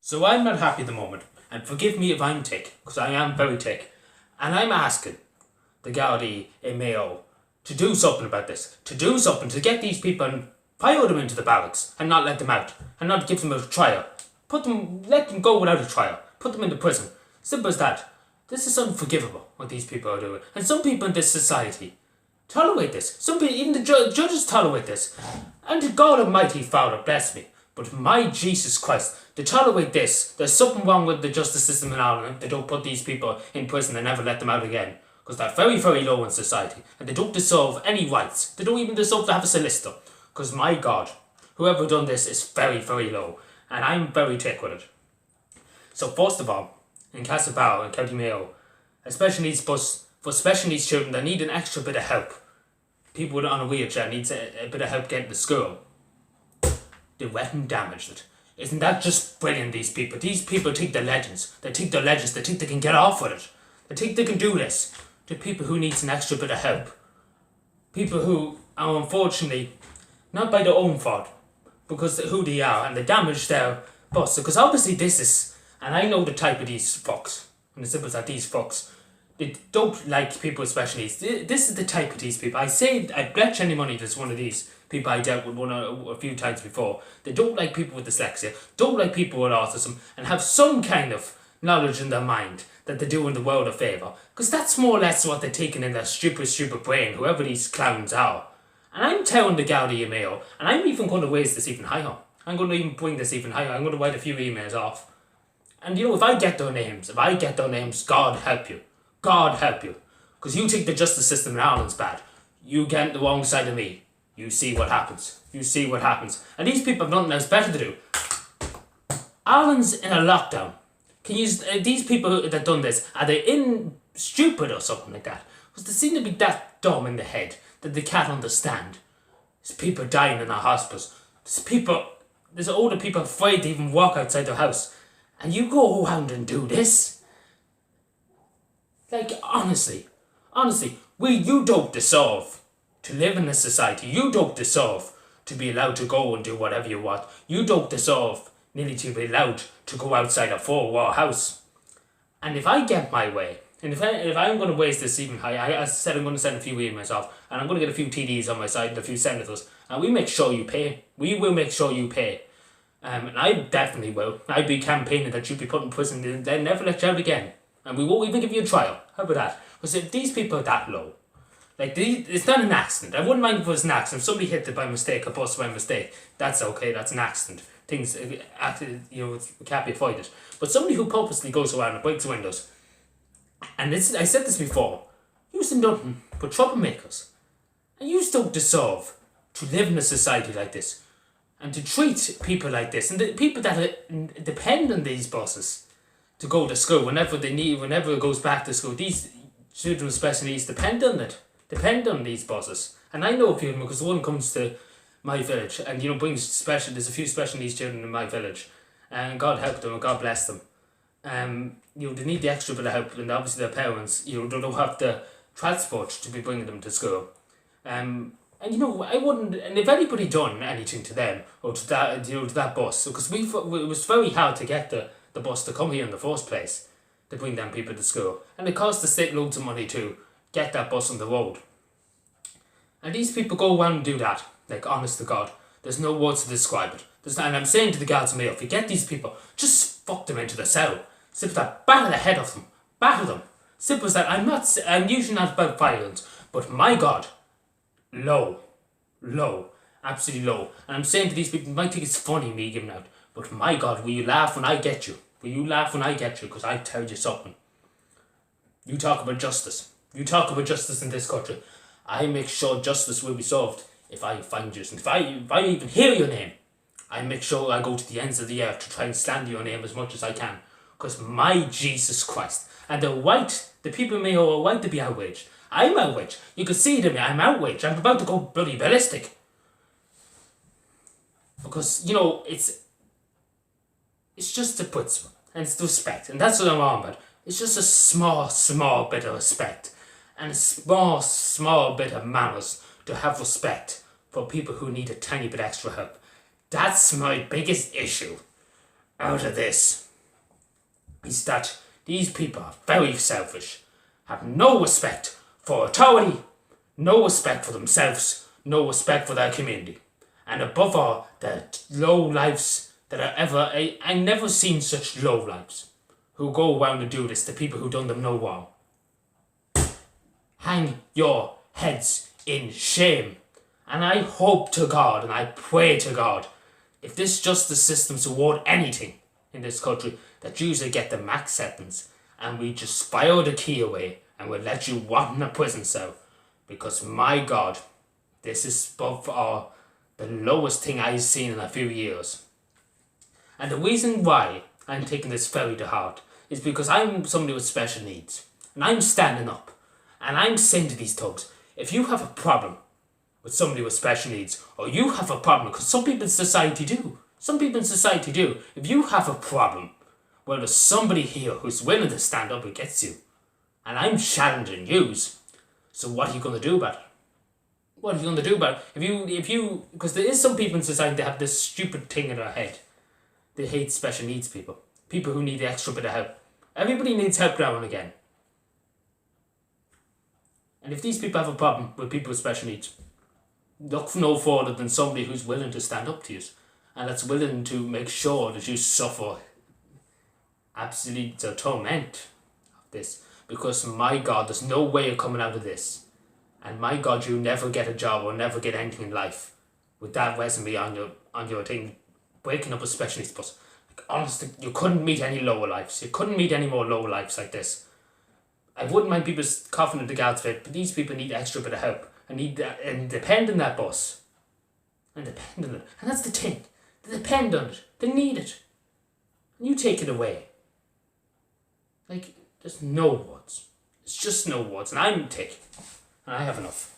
So I'm not happy at the moment, and forgive me if I'm tick, because I am very tick, and I'm asking the Gardaí in Mayo to do something about this, to do something to get these people and fire them into the barracks and not let them out, and not give them a trial. Let them go without a trial. Put them into prison. Simple as that. This is unforgivable, what these people are doing. And some people in this society tolerate this. Some people, even the judges tolerate this. And God Almighty Father, bless me. But my Jesus Christ, to tolerate this, there's something wrong with the justice system in Ireland. They don't put these people in prison and never let them out again. Because they're very, very low in society. And they don't deserve any rights. They don't even deserve to have a solicitor. Because my God, whoever done this is very, very low. And I'm very tick with it. So first of all, in Castlebar in County Mayo, a special needs bus for special needs children that need an extra bit of help. People on a wheelchair needs a bit of help getting to school. They went and damaged it. Isn't that just brilliant, these people? These people think they're legends. They think they're legends. They think they can get off with it. They think they can do this. To people who needs an extra bit of help. People who are unfortunately not by their own fault, because of who they are, and they damage their bus. Because obviously this is, and I know the type of these fucks, and the simple as that, these fucks, they don't like people with special needs. This is the type of these people. I'd bet any money there's one of these people I dealt with a few times before. They don't like people with dyslexia, don't like people with autism, and have some kind of knowledge in their mind that they're doing the world a favour. Because that's more or less what they're taking in their stupid, stupid brain, whoever these clowns are. And I'm telling the Gardaí Mayo, and I'm even going to raise this even higher. I'm going to even bring this even higher. I'm going to write a few emails off. And you know, if I get their names, God help you. God help you. Because you think the justice system in Ireland's bad. You get the wrong side of me. You see what happens. You see what happens. And these people have nothing else better to do. Ireland's in a lockdown. Can you? These people that done this, are they in stupid or something like that? Because they seem to be that dumb in the head that they can't understand. There's people dying in our hospitals. There's older people afraid to even walk outside their house. And you go around and do this? Like, honestly, you don't deserve to live in this society. You don't deserve to be allowed to go and do whatever you want. You don't deserve nearly to be allowed to go outside a four-wall house. And if I get my way, and if I'm going to waste this even higher, I said I'm going to send a few emails off, and I'm going to get a few TDs on my side and a few senators, and we make sure you pay. We will make sure you pay. And I definitely will. I'd be campaigning that you'd be put in prison and then never let you out again. And we won't even give you a trial. How about that? Because if these people are that low, like it's not an accident. I wouldn't mind if it was an accident. If somebody hit it by mistake, a bus by mistake, that's okay. That's an accident. Things, can't be avoided. But somebody who purposely goes around and breaks windows, and I said this before, you are nothing but troublemakers. And you don't deserve to live in a society like this. And to treat people like this, and the people that depend on these buses to go to school whenever it goes back to school, these children with special needs depend on these buses. And I know a few of them because one comes to my village and there's a few special needs children in my village, and God help them and God bless them. They need the extra bit of help, and obviously their parents, they don't have the transport to be bringing them to school. I wouldn't, and if anybody done anything to them or to that bus, because it was very hard to get the bus to come here in the first place to bring them people to school, and it cost the state loads of money to get that bus on the road. And these people go around and do that, like, honest to God, there's no words to describe it. And I'm saying to the Guards Mayo, if you get these people, just fuck them into the cell. Simple as that, batter the head off them, batter them. Simple as that. I'm usually not about violence, but my God, low, absolutely low. And I'm saying to these people, you might think it's funny me giving out, but my God, will you laugh when I get you? Will you laugh when I get you? Because I tell you something. You talk about justice. You talk about justice in this country. I make sure justice will be solved if I find you. And if I even hear your name, I make sure I go to the ends of the earth to try and slander your name as much as I can. Because my Jesus Christ. And the people in Mayo are right to be outraged. I'm outraged. You can see it in me. I'm outraged. I'm about to go bloody ballistic. Because, it's just a put, and it's the respect. And that's what I'm on about. It's just a small bit of respect. And a small bit of manners to have respect for people who need a tiny bit extra help. That's my biggest issue. out of this is that these people are very selfish, have no respect for authority, no respect for themselves, no respect for their community. And above all, the low lives that are ever... I never seen such low lives who go around and do this to people who done them no wrong. Hang your heads in shame. And I hope to God and I pray to God, if this justice system's award anything in this country, that you should get the max sentence and we just file the key away and we'll let you rot in a prison cell. Because my God, this is above all the lowest thing I've seen in a few years. And the reason why I'm taking this very to heart is because I'm somebody with special needs. And I'm standing up. And I'm saying to these thugs, if you have a problem with somebody with special needs, or you have a problem, because some people in society do. Some people in society do. If you have a problem, well, there's somebody here who's willing to stand up against you. And I'm challenging yous. So what are you going to do about it? What are you going to do about it? If you, because there is some people in society that have this stupid thing in their head. They hate special needs people. People who need the extra bit of help. Everybody needs help now and again. And if these people have a problem with people with special needs, look no further than somebody who's willing to stand up to you. And that's willing to make sure that you suffer absolute torment of this. Because my God, there's no way of coming out of this. And my God, you never get a job or never get anything in life with that resume on your thing, breaking up a specialist bus. Like, honestly, you couldn't meet any lower lives. You couldn't meet any more lower lives like this. I wouldn't mind people coughing at the guards fit, but these people need extra bit of help. And need that, and depend on that bus. And depend on it. And that's the thing. They depend on it. They need it. And you take it away. Like, there's no words. It's just no words. And I'm tick. And I have enough.